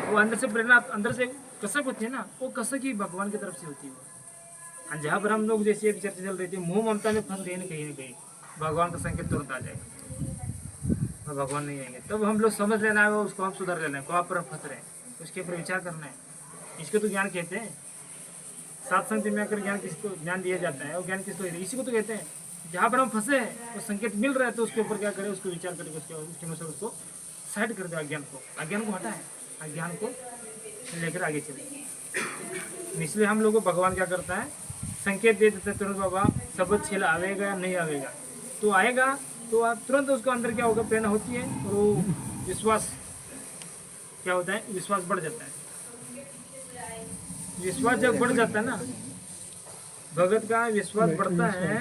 वो अंदर से प्रेरणा, अंदर से कसक होती है ना, वो कसक ही भगवान की तरफ से होती है। और जहाँ पर हम लोग जैसे अभी चर्चा चल रही थी, मोह ममता में फंस गए ना कहीं ना कहीं, भगवान का संकेत तुरंत आ जाएगा और भगवान नहीं आएंगे। तब हम लोग समझ लेना है, उसको हम सुधर लेना है, कहाँ पर हम फंस रहे हैं उसके ऊपर विचार करना है। इसको तो ज्ञान कहते हैं। सात संग में आकर ज्ञान किसको ज्ञान दिया जाता है, और ज्ञान किसको, इसी को तो कहते हैं। जहाँ पर हम फंसे हैं वो संकेत मिल रहा है तो उसके ऊपर क्या करें, उसको विचार करके उसके अनुसार उसको साइड कर दे, अज्ञान को हटाएं, अज्ञान को लेकर आगे चले। इसलिए हम लोग को भगवान क्या करता है, संकेत दे देते तुरंत, बाबा शब्द छेल आवेगा या नहीं आवेगा, तो आएगा तो आप तुरंत उसको अंदर क्या होगा, प्रेरणा होती है और वो विश्वास क्या होता है, विश्वास बढ़ जाता है। विश्वास जब बढ़ जाता है ना, भगत का विश्वास बढ़ता है,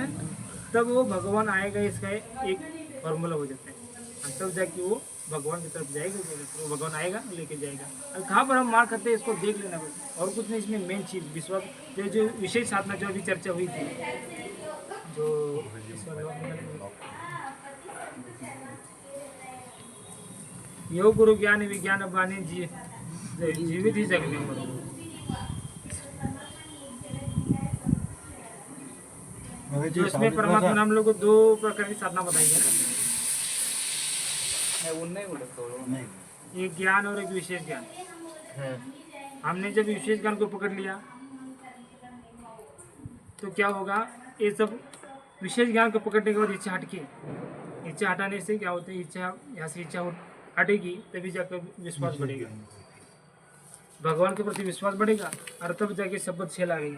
तब वो भगवान आएगा इसका एक फॉर्मूला हो जाता है। और तब जाके वो भगवान की तरफ जाएगा, वो भगवान आएगा लेके जाएगा। और कहाँ पर हम मार करते हैं इसको देख लेना बस, और कुछ नहीं। इसमें मेन चीज़ विश्वास, जो विशेष साधना जो अभी चर्चा हुई थी, जो योग गुरु ज्ञान विज्ञान वाणी जीवित ही जग में मरो। जो इसमें परमात्मा ने हम लोग को दो प्रकार की साधना बताई है, एक ज्ञान और एक विशेष ज्ञान। हमने जब विशेष ज्ञान को पकड़ लिया तो क्या होगा, ये सब विशेष ज्ञान को पकड़ने के बाद इच्छा हटके, इच्छा हटाने से क्या होता है, इच्छा यहाँ से इच्छा हटेगी तभी जाकर विश्वास बढ़ेगा, भगवान के प्रति विश्वास बढ़ेगा, और तब जाके शब्द छेल आएगी।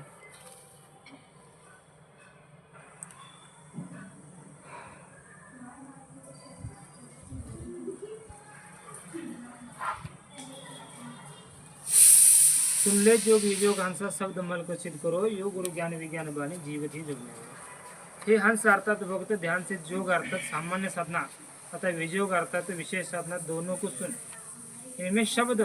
सुन ले जो बीजोग हंसा शब्द मल को सिद्ध करो, योग गुरु ज्ञान विज्ञान वाणी जीवित ही जग में। हे हंस अर्थात भक्त ध्यान से जोग अर्थात सामान्य साधना तथा विजोग अर्थात विशेष साधना दोनों को सुन। इनमें शब्द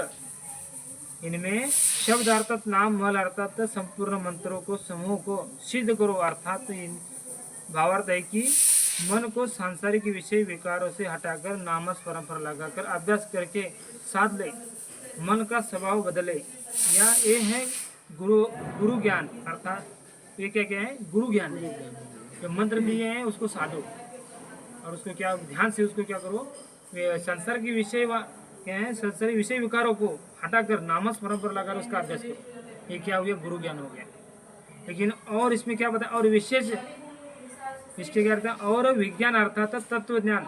अर्थात नाम, मल अर्थात संपूर्ण मंत्रों को समूह को सिद्ध करो, अर्थात भावार्थ है कि मन को सांसारिक विषय विकारों से हटाकर नामस्मरण पर लगाकर अभ्यास करके साध ले, मन का स्वभाव बदले। या ये है गुरु ज्ञान, अर्थात ये क्या है, गुरु ज्ञान। जो मंत्र दिए हैं उसको साधो और उसको क्या ध्यान से उसको क्या करो, संसार के विषय क्या है, संसारी विषय विकारों को हटाकर नामस्मरण पर लगाकर उसका अभ्यास करो। ये क्या हो गया, गुरु ज्ञान हो गया। लेकिन और इसमें क्या बताया, और विशेष इसके क्या अर्थ है, और विज्ञान अर्थात तत्व ज्ञान।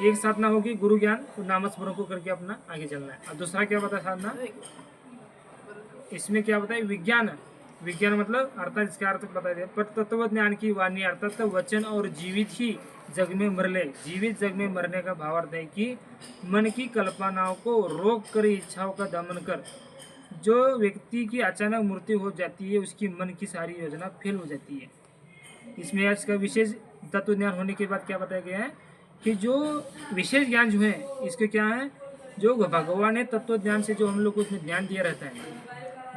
एक साधना होगी गुरु ज्ञान, तो नामस्मरण को करके अपना आगे चलना है। और दूसरा क्या बताया साधना, इसमें क्या बताया, विज्ञान। विज्ञान मतलब अर्थात इसका अर्थ बता दिया, पर तत्व ज्ञान की वाणी अर्थात वचन और जीवित ही जग में मर ले। जीवित जग में मरने का भावार्थ है कि मन की कल्पनाओं को रोक कर इच्छाओं का दमन कर। जो व्यक्ति की अचानक मृत्यु हो जाती है उसकी मन की सारी योजना फेल हो जाती है। इसमें इसका विशेष तत्व ज्ञान होने के बाद क्या बताया गया है कि जो विशेष ज्ञान जो है इसके क्या है, जो भगवान ने तत्व ज्ञान से जो हम लोग को उसमें ज्ञान दिया रहता है,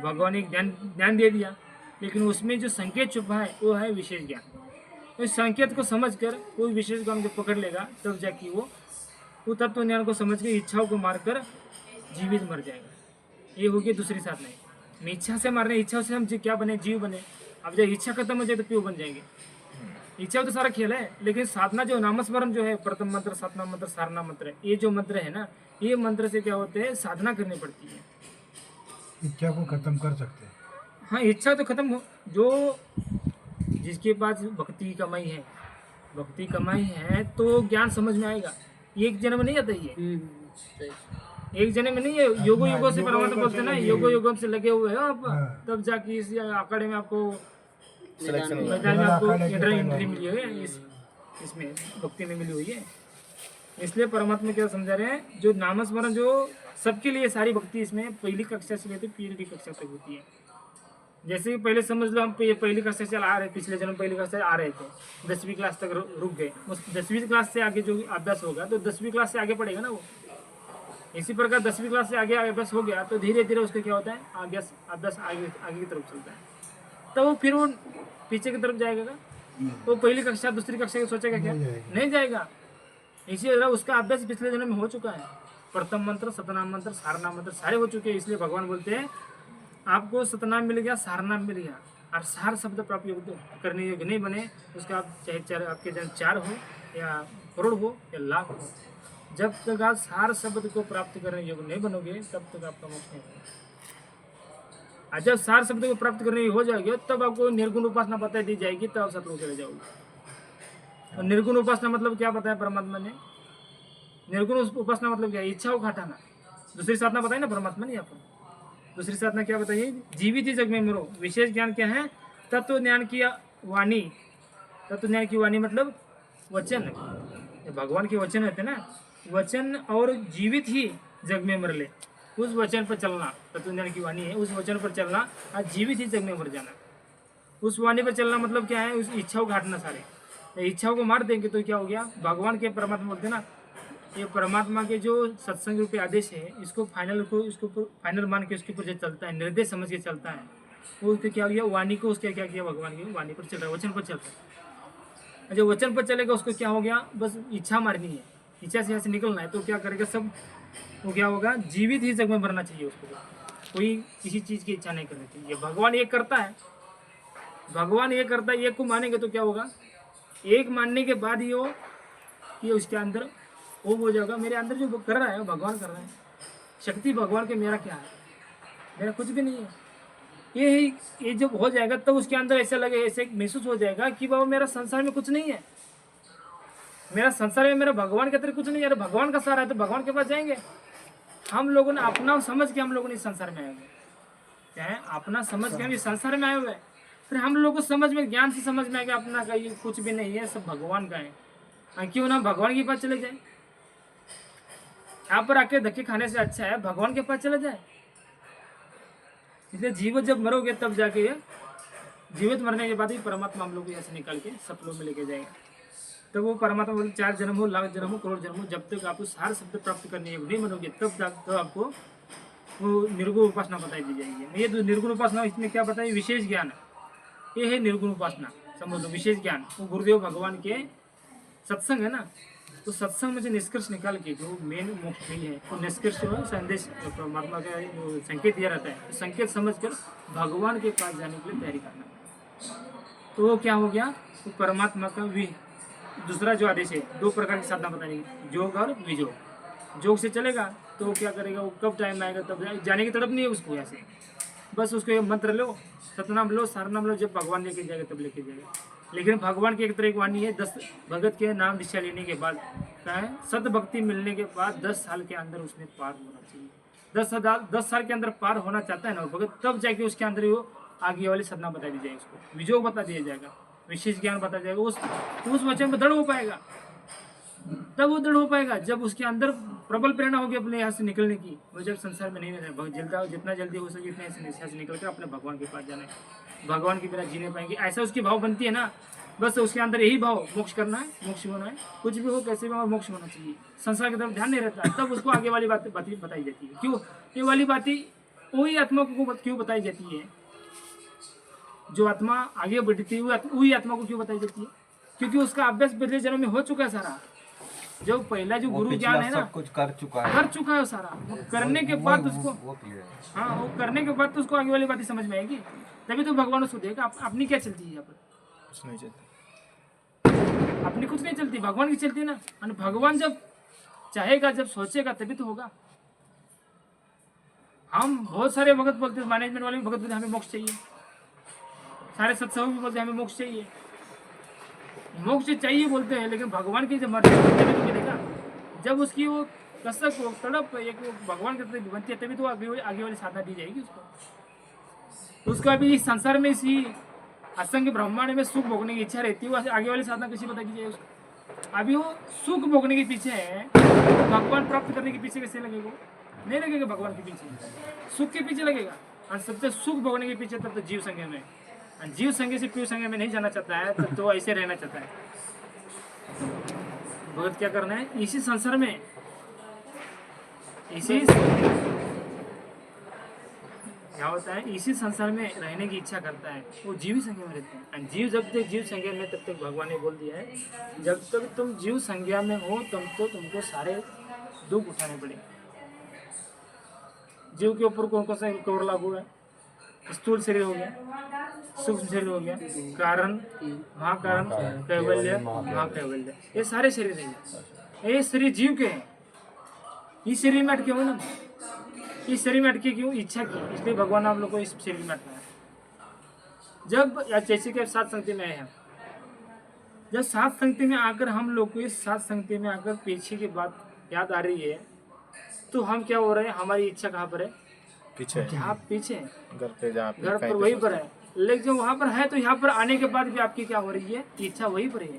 भगवान ने ज्ञान दे दिया, लेकिन उसमें जो संकेत छुपा है वो है विशेष ज्ञान। तो इस संकेत को समझकर कोई विशेष ज्ञान को पकड़ लेगा, तब जाके वो तत्व ज्ञान को समझ के इच्छाओं को मारकर जीवित मर जाएगा। ये होगी दूसरी साधना। इच्छा से मारने, इच्छा से हम क्या बने, जीव बने। अब जब इच्छा खत्म हो जाए तो प्योर बन जाएंगे। इच्छा तो सारा खेल है, लेकिन साधना जो नामस्मरण जो है, प्रथम मंत्र, सातवां मंत्र, सारना मंत्र, ये जो मंत्र है ना, ये मंत्र से क्या होते हैं, साधना करनी पड़ती है। इच्छा को खत्म कर सकते हैं। हाँ, इच्छा तो खत्म हो, जो जिसके पास भक्ति की कमाई है, भक्ति कमाई है तो ज्ञान समझ में आएगा। एक जन्म में नहीं आता ये, एक जन्म में नहीं है। योगों से परमात्मा बोलते हैं ना, योगों से लगे हुए हैं आप, तब जाके इस आंकड़े में आपको मैदान में आपको एंट्री मिली है, इसमें भक्ति में मिली हुई है। इसलिए परमात्मा क्या समझा रहे हैं, जो नामस्मरण जो सबके लिए सारी भक्ति इसमें पहली कक्षा से लेकर पीएचडी कक्षा तक होती है। जैसे कि पहले समझ लो हम पहली कक्षा से आ रहे, पिछले जन्म पहली कक्षा से आ रहे थे, 10वीं क्लास तक रुक गए। उस 10वीं क्लास से आगे जो अभ्यास होगा तो 10वीं क्लास से आगे पढ़ेगा ना वो। इसी प्रकार 10वीं क्लास से आगे अभ्यास हो गया तो धीरे धीरे उसका क्या होता है, अभ्यास आगे की तरफ चलता है। तो वो फिर वो पीछे की तरफ जाएगा। वो पहली कक्षा दूसरी कक्षा की सोचेगा क्या, नहीं जाएगा। इसी तरह उसका अभ्यास पिछले जन्म में हो चुका है, प्रथम मंत्र, सतनाम मंत्र, सारनाम मंत्र सारे हो चुके हैं, इसलिए भगवान बोलते हैं आपको सतनाम मिल गया, सारनाम मिल गया, और सार शब्द प्राप्त योग्य करने योग्य नहीं बने उसका आप चाहे चार आपके जन 4 हो या करोड़ हो या लाख हो, जब तक आप सार शब्द को प्राप्त करने योग्य नहीं बनोगे तब तक आपका मोक्ष नहीं होगा। और जब सार शब्द को प्राप्त करने हो जाएगा तब आपको निर्गुण उपासना बता दी जाएगी, तब आप सतलोक चले जाओगे। और निर्गुण उपासना मतलब क्या बताया परमात्मा ने? निर्गुण उपासना मतलब क्या? इच्छा को हटाना। दूसरी साधना बताई ना परमात्मा ने यहाँ पर। दूसरी साधना क्या बताइए? जीवित ही जग में मरो। विशेष ज्ञान क्या है? तत्व ज्ञान की वाणी। तत्व ज्ञान की वाणी मतलब वचन, भगवान के वचन होते ना, वचन और जीवित ही जग में मर ले, उस वचन पर चलना तत्व ज्ञान की वाणी है, उस वचन पर चलना और जीवित ही जग में मर जाना। उस वाणी पर चलना मतलब क्या है? उस इच्छाओं को हटाना। सारे इच्छाओं को मार देंगे तो क्या हो गया? भगवान के परमात्मा बोलते ना, ये परमात्मा के जो सत्संग रूपी आदेश है इसको फाइनल मान के उसके ऊपर जो चलता है, निर्देश समझ के चलता है, वो उसके क्या हो गया? वाणी को उसके क्या किया? भगवान की वाणी पर चल रहा है, वचन पर चल रहा है। जो वचन पर चलेगा उसको क्या हो गया? बस इच्छा मारनी है, इच्छा से यहाँ से निकलना है, तो क्या करेगा? सब वो क्या होगा? जीवित ही जग में मरना चाहिए उसको, कोई किसी चीज़ की इच्छा नहीं करनी चाहिए। भगवान एक करता है, भगवान एक करता है, एक को मानेंगे तो क्या होगा? एक मानने के बाद ही वो ये उसके अंदर वो हो जाएगा, मेरे अंदर जो कर रहा है वो भगवान कर रहा है, शक्ति भगवान के, मेरा क्या है? मेरा कुछ भी नहीं है। ये जब हो जाएगा तब उसके अंदर ऐसा लगे, ऐसे महसूस हो जाएगा कि बाबा मेरा संसार में कुछ नहीं है, मेरा संसार में मेरा भगवान के अंदर कुछ नहीं है। अरे भगवान का सारा है तो भगवान के पास जाएंगे। हम लोगों ने अपना समझ के हम लोगों ने इस संसार में आए हुए, क्या है? अपना समझ के हम इस संसार में आए हुए, फिर हम लोगों को समझ में, ज्ञान से समझ में आएगा अपना का ये कुछ भी नहीं है, सब भगवान का है। क्यों ना भगवान के पास चले जाए? यहाँ पर आके धक्के खाने से अच्छा है भगवान के पास चले जाए। इसलिए जीवित जब मरोगे तब जाके, जीवित मरने के बाद ही परमात्मा हम लोग को यहाँ से निकाल के सपनों में लेके जाएगा। तो वो परमात्मा बोले 4 जन्म हो, लाख जन्म हो, करोड़ जन्म हो, जब तक आपको सार शब्द प्राप्त करने योग्य नहीं बनोगे तब आपको वो निर्गुण उपासना बताई दी जाएगी। ये जो निर्गुण उपासना इसमें क्या बताइए? विशेष ज्ञान, ये है निर्गुण उपासना। समझ लो, विशेष ज्ञान वो गुरुदेव भगवान के सत्संग है ना, तो सत्संग में जो निष्कर्ष निकाल के जो मेन मोक्ष है वो निष्कर्ष संदेश परमात्मा का जो संकेत दिया रहता है, तो संकेत समझकर भगवान के पास जाने के लिए तैयारी करना। तो वो क्या हो गया? तो परमात्मा का दूसरा जो आदेश है, 2 प्रकार की साधना बताएंगे, योग और वियोग। योग से चलेगा तो वो क्या करेगा? वो कब टाइम आएगा तब जाने की तड़प नहीं है उसको यहाँ से, बस उसको ये मंत्र लो, सतनाम लो, सारनाम लो, जब भगवान लेके जाएगा तब लेके जाएगा। लेकिन भगवान की एक तरह की वाणी है, 10 भगत के नाम दीक्षा लेने के बाद, क्या है? सद भक्ति मिलने के बाद 10 साल के अंदर उसने पार होना चाहिए। 10 साल के अंदर पार होना चाहता है ना भगत, तब जाके उसके अंदर वो आगे वाली साधना बता दी जाएगी, उसको वियोग बता दिया जाएगा, विशेष ज्ञान बता जाएगा, उस वचन पर दृढ़ हो पाएगा। तब वो दृढ़ हो पाएगा जब उसके अंदर प्रबल प्रेरणा होगी अपने यहाँ से निकलने की। वो जब संसार में नहीं रहना, जितना जल्दी हो सके इतना यहाँ से निकल कर अपने भगवान के पास जाना है, भगवान की बिना जीने पाएंगे, ऐसा उसकी भाव बनती है ना। बस उसके अंदर यही भाव, मोक्ष करना है, मोक्ष होना है, कुछ भी हो कैसे भी हो मोक्ष होना चाहिए, संसार की तरफ ध्यान नहीं रहता, तब उसको आगे वाली बातें बताई जाती है। क्यों ये वाली बातें वही आत्मा को क्यों बताई जाती है? जो आत्मा आगे बढ़ती है वही आत्मा को क्यों बताई जाती है? क्योंकि उसका अभ्यास पिछले जन्म में हो चुका है सारा। जो पहला जो गुरु ज्ञान है ना, सब कुछ कर चुका है सारा। करने के बाद उसको, हाँ, वो करने के बाद तो उसको आगे वाली बातें समझ में आएगी, तभी तो भगवान उसको देगा। अपनी क्या चलती है यहाँ पर? कुछ नहीं चलता, अपनी कुछ नहीं चलती, भगवान की चलती है ना। और भगवान जब चाहेगा, जब सोचेगा तभी तो होगा। हम बहुत सारे भगत बोलते हैं, मैनेजमेंट वाले भी भगत बोलते हैं हमें मोक्ष चाहिए, सारे सत्संग भी बोलते हैं हमें मोक्ष चाहिए, मोक्ष चाहिए बोलते हैं, लेकिन भगवान की जब मर्जी तभी तो मिलेगा। जब उसकी वो कसक, वो तड़प, एक वो भगवान की तरफ बनती है, तभी तो आगे वाली साधना दी जाएगी उसको। उसको अभी इस संसार में, इसी असंख्य ब्रह्मांड में सुख भोगने की इच्छा रहती है, वो आगे वाली साधना कैसी बता दी जाए उसको? अभी वो सुख भोगने के पीछे है, भगवान प्राप्त करने के पीछे कैसे लगेगा? नहीं लगेगा भगवान के पीछे, सुख के पीछे लगेगा। और सबसे सुख भोगने के पीछे तब तो जीव संज्ञा में, जीव संज्ञा से पीव संज्ञा में नहीं जाना चाहता है, तब तो ऐसे रहना चाहता है। भगत क्या करना है? इसी संसार में, इसी क्या होता है, इसी संसार में रहने की इच्छा करता है, वो जीव संज्ञा में रहते हैं। और जीव जब तक जीव संज्ञा में, तब तक भगवान ने बोल दिया है, जब तक तुम जीव संज्ञा में हो तब तो तुमको सारे दुख उठाने पड़े, जीव के ऊपर कौन कौन सा कवर लागू है? स्थूल शरीर हो गया, सूक्ष्म शरीर हो गया, कारण, महाकारण, कैवल्य, महाकैवल्य, ये सारे शरीर है। ये शरीर जीव के हैं। इस शरीर में अटके हुए ना, इस शरीर में अटके क्यों? इच्छा की, इसलिए भगवान आप लोग को इस शरीर में अटका है। जब या जैसे कि सात संगति में आए हैं, जब सात संगति में आकर हम लोग को इस सात संगति में आकर पीछे की बात याद आ रही है, तो हम क्या हो रहे हैं? हमारी इच्छा कहाँ पर है? पीछे जहाँ पीछे है, घर पे जहाँ घर पर वहीं पर है। लेकिन जब वहाँ पर है तो यहाँ पर आने के बाद भी आपकी क्या हो रही है? इच्छा वहीं पर है।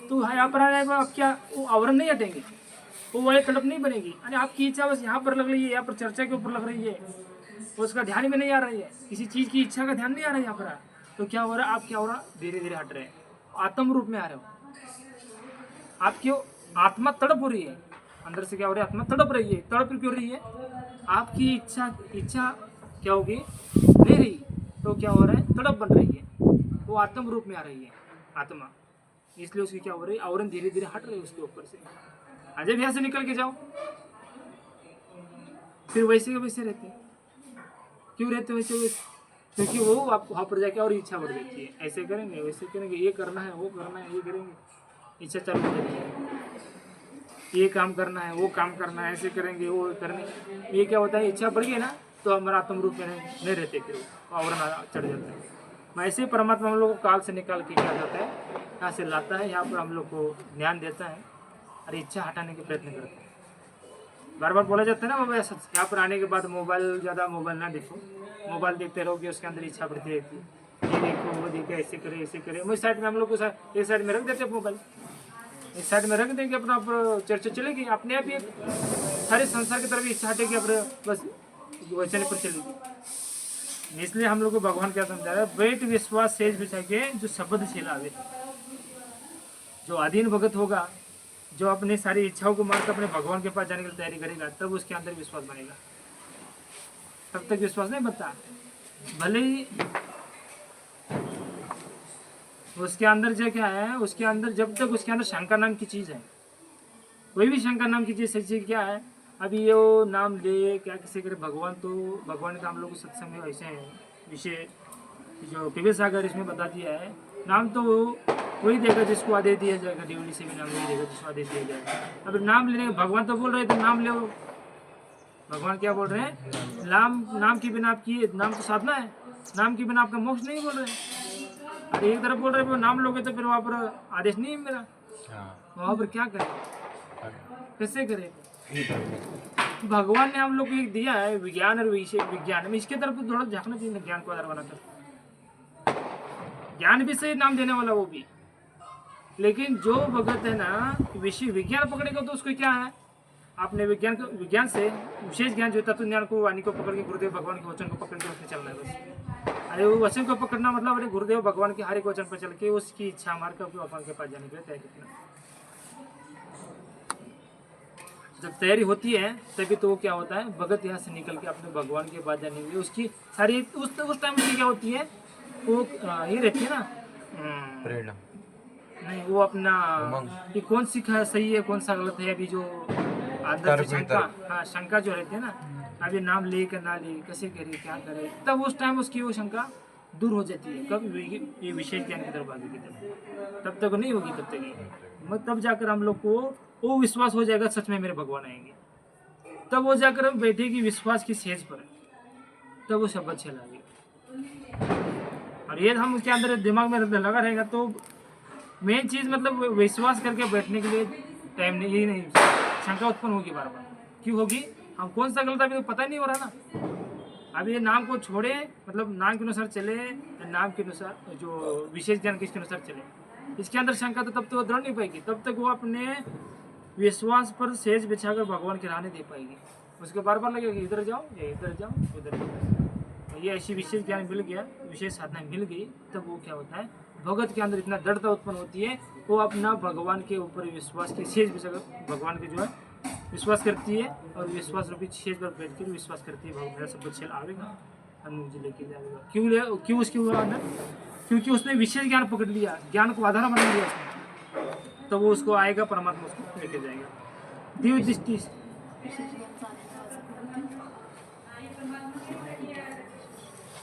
तो यहाँ पर आने के बाद आप क्या वो आवरण नहीं हटेंगे, वो वाली तड़प नहीं बनेगी। अरे आपकी इच्छा बस यहाँ पर लग रही है, यहाँ पर चर्चा के ऊपर लग रही है, उसका ध्यान में नहीं आ रही है, किसी चीज़ की इच्छा का ध्यान नहीं आ रहा है यहाँ पर। तो क्या हो रहा है? आप क्या हो रहा? धीरे धीरे हट रहे हैं, आत्म रूप में आ रहे हो। आपकी आत्मा तड़प हो रही है, अंदर से क्या हो रहा है? आत्मा तड़प रही है। तड़प क्यों रही है? आपकी इच्छा क्या होगी? नहीं रही, तो क्या हो रहा है? तड़प बन रही है, वो आत्म रूप में आ रही है आत्मा। इसलिए उसकी क्या हो रही है? आवरण धीरे धीरे हट रही है उसके ऊपर से। जब यहाँ से निकल के जाओ, फिर वैसे के वैसे रहते। क्यों रहते वैसे वैसे? क्योंकि वो आप वहाँ पर जाके और इच्छा बढ़ जाती है। ऐसे करेंगे, वैसे करेंगे, ये करना है, वो करना है, ये करेंगे, इच्छा चालू हो जाती है। ये काम करना है, वो काम करना है, ऐसे करेंगे, वो करेंगे। ये क्या होता है? इच्छा बढ़ गई ना, तो हमारा आत्म रूप में नहीं रहते, फिर आवरण चढ़ जाता है। ऐसे ही परमात्मा हम लोग को काल से निकाल के क्या जाता है? यहाँ से लाता है, यहाँ पर हम लोग को ज्ञान देता है और इच्छा हटाने के प्रयत्न करता है। बार बार बोला जाता है ना बाबा, यहाँ पर आने के बाद ज़्यादा मोबाइल ना देखो। मोबाइल देखते रहोगे, उसके अंदर इच्छा बढ़ती रहती है, ये देखो, वो देखो, ऐसे करे, ऐसे करे। वही साइड में हम लोग को एक साइड में रख देते हैं मोबाइल, एक साइड में रख देंगे, अपना चर्चा चलेगी अपने आप ही। सारे संसार की तरफ इच्छा हटेगी, अपने बस वचन पर चलेगी। इसलिए हम लोग को भगवान क्या समझा रहा है? बैठ विश्वास सेज बिछा के जो शब्द छिलावे, जो अधीन भगत होगा, जो अपनी सारी इच्छाओं को मारकर अपने भगवान के पास जाने की तैयारी करेगा, तब उसके अंदर विश्वास बनेगा। तब तक विश्वास नहीं बनता। भले ही उसके अंदर जो क्या है, उसके अंदर जब तक उसके अंदर शंका नाम की चीज़ है, कोई भी शंका नाम की चीज़, सच्ची क्या है? अभी ये वो नाम ले क्या किसी करे भगवान, तो भगवान का हम लोग सत्संग में ऐसे हैं विषय जो पीवी सागर इसमें बता दिया है। नाम तो वही देगा जिसको आदेश दिया जाएगा, ड्यूली से भी नाम नहीं देगा जिसको आदेश दिया जाएगा। अब नाम लेने, भगवान तो बोल रहे थे नाम ले, भगवान क्या बोल रहे हैं? नाम के बिना आपकी नाम तो साधना है, नाम के बिना आपका मोक्ष नहीं बोल रहे। अरे एक तरफ बोल रहे हैं नाम लोगे तो फिर वहाँ पर आदेश नहीं है मेरा, वहाँ पर क्या करें, कैसे करें? भगवान ने हम लोग को एक दिया है विज्ञान और विज्ञान में, इसके तरफ थोड़ा झांकना चाहिए, ज्ञान को आधार बनाकर। ज्ञान भी सही नाम देने वाला वो भी, लेकिन जो भगत है ना विषय विज्ञान पकड़ेगा तो उसको क्या है? आपने विज्ञान से विशेष ज्ञान जो तत्व ज्ञान को वाणी को पकड़ के गुरुदेव भगवान के वचन को पकड़ के उसमें चलना है बस। अरे वो वचन को पकड़ना मतलब अरे गुरुदेव भगवान के हर एक वचन पर चल के उसकी इच्छा मार कर भगवान के पास जाने के लिए तय करना। जब तैयारी होती है तभी तो वो क्या होता है? भगत यहाँ से निकल के अपने भगवान के पास जाने के लिए उसकी सारी उस टाइम में क्या होती है? वो ये रहती है ना प्रेरणा, नहीं वो अपना कि कौन सी सही है कौन सा गलत है। अभी जो आदत शंका, हाँ शंका जो रहती है ना, अभी नाम ले कर ना ले, कैसे करे, क्या करे, तब उस टाइम उसकी वो शंका दूर हो जाती है। कब ये विशेष ज्ञान की तरफ आगे की तरफ, तब तक नहीं होगी, तब तक तब जाकर हम लोग को वो विश्वास हो जाएगा सच में मेरे भगवान आएंगे। तब वो जाकर हम बैठेगी विश्वास की सेज पर, तब वो शब्द चलाएगी। और ये हम उसके अंदर दिमाग में लगा रहेगा तो मेन चीज़ मतलब विश्वास करके बैठने के लिए टाइम नहीं, यही नहीं शंका उत्पन्न होगी बार बार। क्यों होगी? हम कौन सा गलत अभी तो पता नहीं हो रहा ना। अब ये नाम को छोड़े, मतलब नाम के अनुसार चले, नाम के अनुसार जो विशेष ज्ञान किसके अनुसार चले, इसके अंदर शंका तो तब तो दृढ़ नहीं पाएगी। तब तक वो अपने विश्वास पर सेज बिछाकर भगवान के राह नहीं दे पाएगी। उसको बार बार लगेगा इधर जाओ, इधर जाओ, उधर जाओ। ये ऐसी विशेष ज्ञान मिल गया, विशेष साधना मिल गई, तब वो क्या होता है? भगत के अंदर इतना दृढ़ता उत्पन्न होती है, वो अपना भगवान के ऊपर विश्वास की शेष बिछाकर भगवान के जो है विश्वास करती है, और विश्वास रूपी शेष पर बैठ कर विश्वास करती है भगवान मेरा सब कुछ आवेगा, हम मुझे लेके जाएगा। क्यों उसके अंदर? क्योंकि उसने विशेष ज्ञान पकड़ लिया, ज्ञान को आधार बना लिया उसने, तो वो उसको आएगा, परमात्मा उसको लेके जाएगा। दिव्य दृष्टि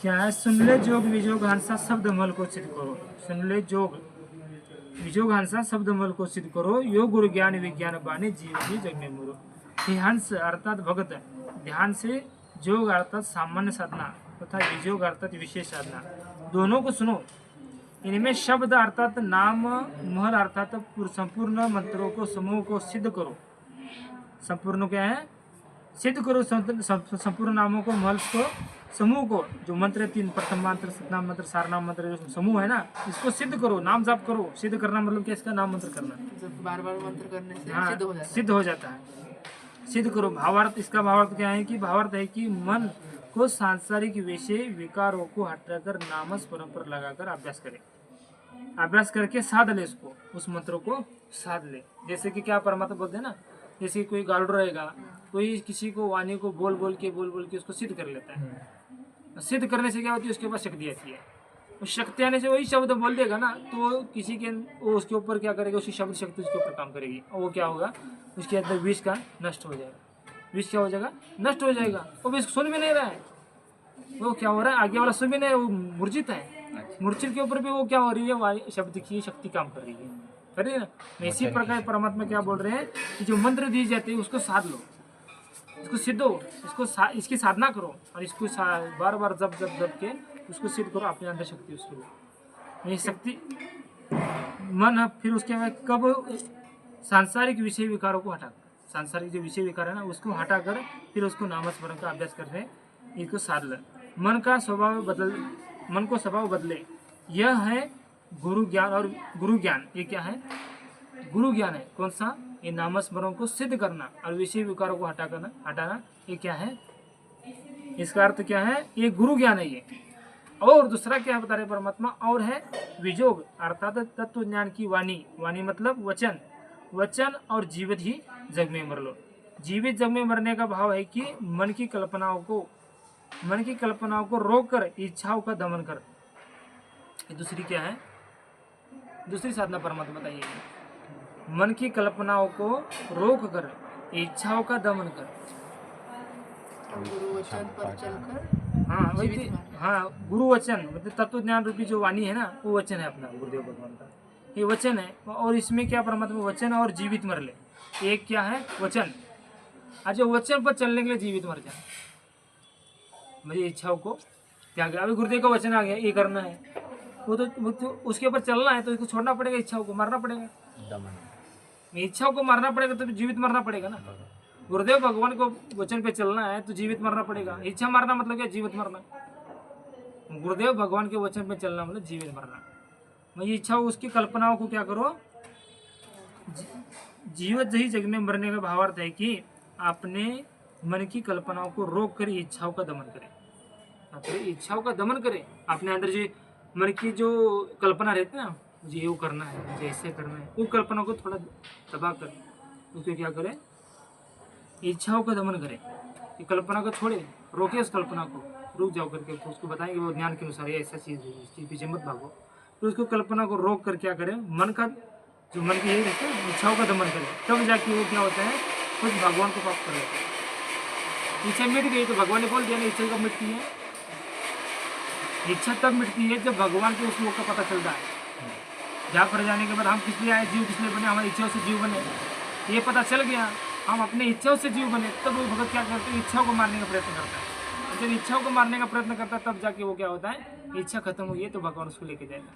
क्या है, सुन ले जोग विजोग हंसा शब्द मल को सिद्ध करो। सुन ले जोग विजोग हंसा शब्द मल को सिद्ध करो, योग गुरु ज्ञान विज्ञान बानी जीव ही जग में मोरो। ये हंस अर्थात भगत, ध्यान से, जोग अर्थात सामान्य साधना तथा विजोग अर्थात विशेष साधना, दोनों को सुनो। इनमें शब्द अर्थात नाम, महल अर्थात संपूर्ण मंत्रों को समूह को सिद्ध करो। संपूर्ण क्या है, सिद्ध करो संपूर्ण नामों को, महल को, समूह को, जो मंत्र 3 प्रथम मंत्र, सतनाम मंत्र, सारनाम मंत्र जो समूह है ना, इसको सिद्ध करो, नाम जाप करो। सिद्ध करना मतलब क्या, इसका नाम मंत्र करना, जब बार बार मंत्र करने से हाँ सिद्ध हो जाता है। सिद्ध हो जाता है। सिद्ध करो भावार्थ, इसका भावार्थ क्या है कि भावार्थ है कि मन को सांसारिक विषय विकारों को हटाकर नामस परम पर लगाकर अभ्यास करे। अभ्यास करके साध ले उसको, उस मंत्र को साध ले। जैसे कि क्या परमात्मा बोलते हैं ना, जैसे कोई गार्ड रहेगा, कोई किसी को वाणी को बोल बोल के उसको सिद्ध कर लेता है। सिद्ध करने से क्या होती है, उसके पास शक्ति आती है। उस शक्ति आने से वही शब्द बोल देगा ना, तो वो किसी के, वो उसके ऊपर क्या करेगा, उसी शब्द शक्ति उसके ऊपर काम करेगी, और वो क्या होगा, उसके अंदर विष का नष्ट हो जाएगा। विष क्या हो जाएगा, नष्ट हो जाएगा। वो विष सुन भी नहीं रहा है, वो क्या हो रहा है, आगे वाला सुन भी नहीं, वो मूर्छित है। मूर्छित के ऊपर भी वो क्या हो रही है, शब्द की शक्ति काम कर रही है, कर रही है ना। इसी प्रकार परमात्मा क्या बोल रहे हैं कि जो मंत्र दिए जाते हैं उसको साध लो, इसको सिद्धो, इसकी साधना करो, और इसको बार बार जब के उसको सिद्ध करो, अपने अंदर शक्ति उसको लो। ये शक्ति मन है, फिर उसके बाद कब सांसारिक विषय विकारों को हटा, सांसारिक जो विषय विकार है ना, उसको हटाकर फिर उसको नामस्मरण का अभ्यास करते हैं, इसको साध ले। मन का स्वभाव मन को स्वभाव बदले, यह है गुरु ज्ञान। और गुरु ज्ञान ये क्या है, गुरु ज्ञान है। कौन सा, ये नामस्मरण को सिद्ध करना और विषय विकारों को हटाना, ये क्या है, इसका अर्थ क्या है, ये गुरु ज्ञान है ये। और दूसरा क्या बता रहे परमात्मा, और है विजोग अर्थात तत्व ज्ञान की वाणी। वाणी मतलब वचन, वचन और जीवित ही जग में मर लो। जीवित जग में मरने का भाव है कि मन की कल्पनाओं को रोक कर इच्छाओं का दमन कर। दूसरी क्या है, दूसरी साधना परमात्मा बताइए। मन की कल्पनाओं को रोक कर इच्छाओं का दमन कर। गुरु वचन पर चलकर, हाँ वही, हाँ गुरु वचन मतलब तत्व ज्ञान रूपी जो वाणी है ना, वो वचन है अपना गुरुदेव भगवान का, ये वचन है। और इसमें क्या परमात्मा, वचन और जीवित मर ले। एक क्या है, वचन, आज वचन पर चलने के लिए जीवित मर जाए, मेरी इच्छाओं को त्याग। अभी गुरुदेव का वचन आ गया, ये करना है, वो तो उसके ऊपर चलना है, तो इसको छोड़ना पड़ेगा, इच्छाओं को मारना पड़ेगा। इच्छाओं को मारना पड़ेगा तो जीवित मरना पड़ेगा ना। गुरुदेव भगवान को वचन पे चलना है तो जीवित मरना पड़ेगा। इच्छा मारना मतलब क्या, जीवित मरना। गुरुदेव भगवान के वचन पे चलना मतलब जीवित मरना। मैं इच्छा, उसकी कल्पनाओं को क्या करो, जीवित ही जग में मरने का भावार्थ है कि अपने मन की कल्पनाओं को रोक कर इच्छाओं का दमन करे। अपनी इच्छाओं का दमन करे, अपने अंदर जो मन की जो कल्पना रहती है ना, मुझे ये करना है, मुझे ऐसे करना है, वो कल्पना को थोड़ा दबा कर उसको क्या करे, इच्छाओं का दमन करे। ये कल्पना को छोड़े, रोके उस कल्पना को, रुक जाओ करके तो उसको बताएंगे वो ज्ञान के अनुसार ये ऐसा चीज़ है, इसके पीछे मत भागो। तो उसको कल्पना को रोक कर क्या करे, मन का जो मन की है इच्छाओं का दमन करे, तब जाके वो क्या होता है, खुद भगवान को प्राप्त कर लेते हैं। इच्छा मिट गई तो भगवान ने बोल दिया ना, इच्छा कब मिटती है, इच्छा तब मिटती है जब भगवान के उस लोक का पता चलता है। जहाँ पर जाने के बाद हम किस लिए आए, जीव किस लिए बने, हमारी इच्छाओं से जीव बने, ये पता चल गया, हम अपने इच्छाओं से जीव बने, तब वो भगत क्या करते हैं, इच्छाओं को मारने का प्रयत्न करता है। जब इच्छाओं को मारने का प्रयत्न करता है तब जाके वो क्या होता है, इच्छा खत्म हुई है तो भगवान उसको लेके जाएगा।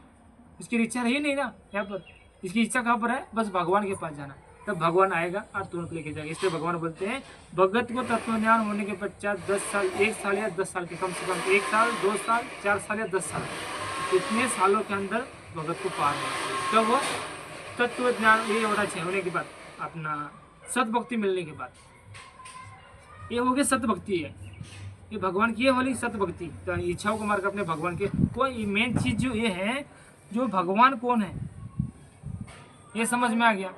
इसकी इच्छा रही नहीं ना यहाँ पर, इसकी इच्छा कहाँ पर है, बस भगवान के पास जाना, तब भगवान आएगा और तुरंत लेके जाएगा। इसलिए भगवान बोलते हैं, भगत को तत्व ज्ञान होने के पश्चात 10 साल, 1 साल या 10 साल के, कम से कम 1 साल, 2 साल, 4 साल या 10 साल, इतने सालों के अंदर भगत को पार होना। तब वो तत्व ज्ञान ये होना चाहिए, होने के बाद अपना सतभक्ति मिलने के बाद, ये हो गया सतभक्ति है, ये भगवान की ये वाली सतभक्ति। तो इच्छाओं को मारकर अपने भगवान के, कोई मेन चीज़ जो ये है, जो भगवान कौन है ये समझ में आ गया।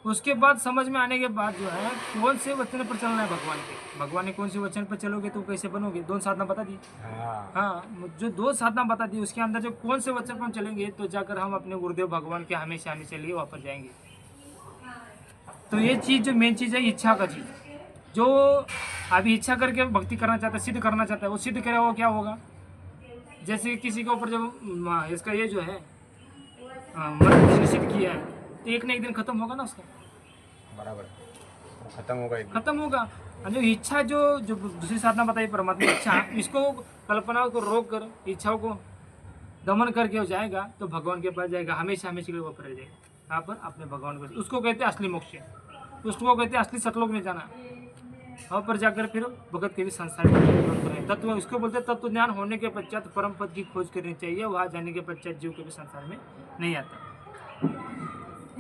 उसके बाद समझ में आने के बाद जो है, कौन से वचन पर चलना है भगवान के, भगवान ने कौन से वचन पर चलोगे तो कैसे बनोगे, 2 साधना बता दी। हाँ, जो 2 साधना बता दी, उसके अंदर जो कौन से वचन पर चलेंगे तो जाकर हम अपने गुरुदेव भगवान के हमेशा हमेशा लिए वापस जाएंगे। तो ये चीज़ जो मेन चीज़ है, इच्छा का चीज़, जो अभी इच्छा करके भक्ति करना चाहता है, सिद्ध करना चाहता है, वो सिद्ध करेगा वो क्या होगा? जैसे किसी के ऊपर जब इसका ये जो है मन जिसने सिद्ध किया है तो एक ना एक दिन खत्म होगा ना उसका, बराबर वो खत्म होगा एक दिन। खत्म होगा। और जो इच्छा जो जो दूसरी साधना बताई परमात्मा की इच्छा, इसको कल्पना को रोक कर इच्छाओं को दमन करके हो जाएगा तो भगवान के पास जाएगा, हमेशा हमेशा के लिए वो रह जाएगा। यहाँ पर अपने भगवान को, उसको कहते हैं असली मोक्ष, उसको कहते हैं असली सतलोक में जाना। वहाँ पर जाकर फिर भगत के भी संसार में तत्व, इसको बोलते हैं तत्व ज्ञान होने के पश्चात परम पद की खोज करनी चाहिए। वहाँ जाने के पश्चात जीव के भी संसार में नहीं आता।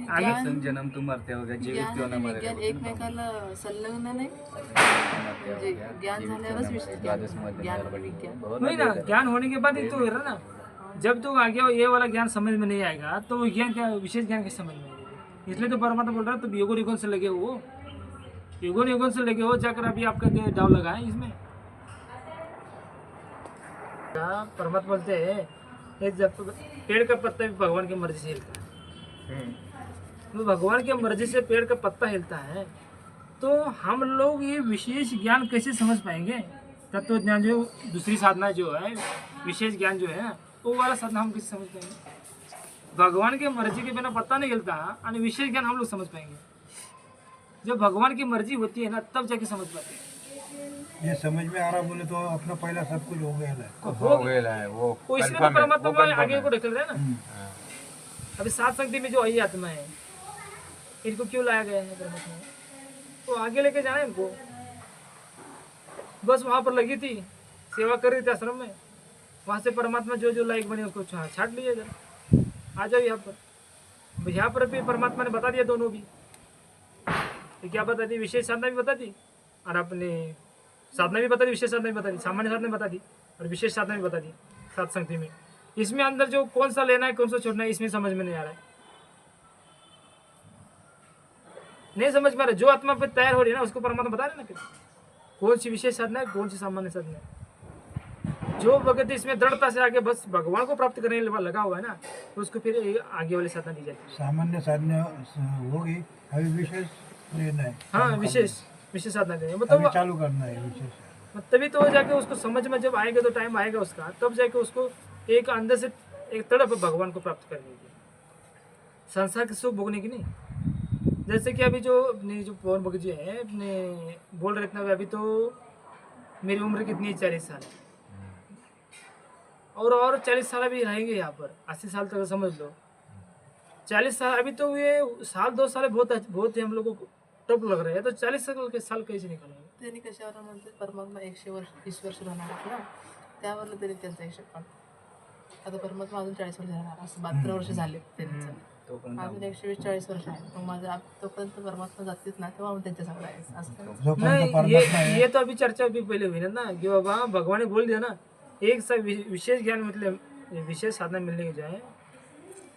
आगे ज्ञान जन्म तू मरते हो गया, जीवित ज्ञान क्यों ना आणि मरेगा? विज्ञान एकमेकाला संलग्न नाही, मरते हो म्हणजे गया, ज्ञान जीवित झाल्यावरच क्यों ना विशेष मरेगा? ज्ञान द्वादश मध्य ज्ञान नरबली। विज्ञान बहुत वही ना, अधिक है। ज्ञान होने के बाद ही तो हो रहा ना। जब तो आगे ये वाला ज्ञान समझ में नहीं आएगा तो वो ज्ञान क्या, विशेष ज्ञान कैसे समझ में आएगा? इसलिए तो परमात्मा बोल रहा है, तो युगों युगों से लगे हो, युगों युगों से लगे हो, जाकर अभी आपका दाव लगा है इसमें। परमात्मा बोलते हैं ये जब पेड़ का पत्ता भी भगवान की मर्जी से हिलता है, तो भगवान की मर्जी से पेड़ का पत्ता हिलता है, तो हम लोग ये विशेष ज्ञान कैसे समझ पाएंगे? तत्व ज्ञान जो दूसरी साधना जो है, विशेष ज्ञान जो है, वो वाला साधना हम कैसे समझ पाएंगे? भगवान की मर्जी के बिना पत्ता नहीं हिलता और विशेष ज्ञान हम लोग समझ पाएंगे। जब भगवान की मर्जी होती है ना तब जाके समझ पाते हैं। ये समझ में आ रहा बोले तो अपना पहला सब कुछ हो गया है। हो गया है वो वो इसमें तो confirm है, परमात्मा वो में confirm आगे है। को ढकेल रहे हैं ना। हाँ। अभी सात शक्ति में जो आई आत्मा है, इनको क्यों लाया गया है परमात्मा ने? तो आगे लेके जाना है इनको। बस वहां पर लगी थी, सेवा कर रही थी आश्रम में, वहां से परमात्मा जो जो लायक बने उसको छाट लिए इधर, आ जाओ यहाँ पर। यहाँ पर भी परमात्मा ने बता दिया दोनों भी। तो क्या बता दी? विशेष साधना भी बता दी और अपने साधना भी बता दी, विशेष साधना भी बता दी, सामान्य साधना भी बता दी और विशेष साधना भी बता दी सात संगति में। इसमें अंदर जो कौन सा लेना है कौन सा छोड़ना है इसमें समझ में नहीं आ रहा है, नहीं समझ पा रहे। जो आत्मा पे तैयार हो रही है ना उसको परमात्मा बता रहे ना कि कौन सी विशेष साधना है कौन सी सामान्य साधना है। जो भगत इसमें दृढ़ता से आगे बस भगवान को प्राप्त करने लगा हुआ है ना, तो उसको फिर आगे वाली साधना दी जाती है। सामान्य साधना होगी, अभी विशेष लेना है। हाँ, विशेष साधना देंगे अभी मतलब चालू करना है विशेष। तभी तो जाके उसको समझ में जब आएगा तो टाइम आएगा उसका, तब जाके उसको एक अंदर से एक तड़प भगवान को प्राप्त करने की, संसार के सुख भोगने की नहीं। जैसे कि अभी जो अपने जो पवन भगत जी है अपने बोल रहे थे अभी तो मेरी उम्र कितनी है 40 साल, और 40 साल अभी रहेंगे यहाँ पर, 80 साल तक समझ लो। 40 साल अभी तो ये साल 2 साल बहुत ही हम लोग को टप लग रहे हैं, तो 40 साल कैसे निकलेंगे? त्यांनी कशावर म्हणते परमात्मा 120 वर्ष राहणार आहेत ना, त्यावरलं त्यांनी त्यांचा हिशोब काढला. आता परमात्मा अजून 40 वर्ष राहणार, असं 72 वर्ष झाले त्यांचं, अजून 120-40 वर्ष आहे. मग माझं तोपर्यंत परमात्मा जातीच ना, तेव्हा मग त्यांच्या सगळं आहे असं काय? जोपर्यंत नहीं, परमात्मा है ये तो अभी चर्चा भी पहले हुई ना कि बाबा भगवान ने बोल दिया ना, एक सा विशेष ज्ञान मतलब विशेष साधना मिलने के जाए,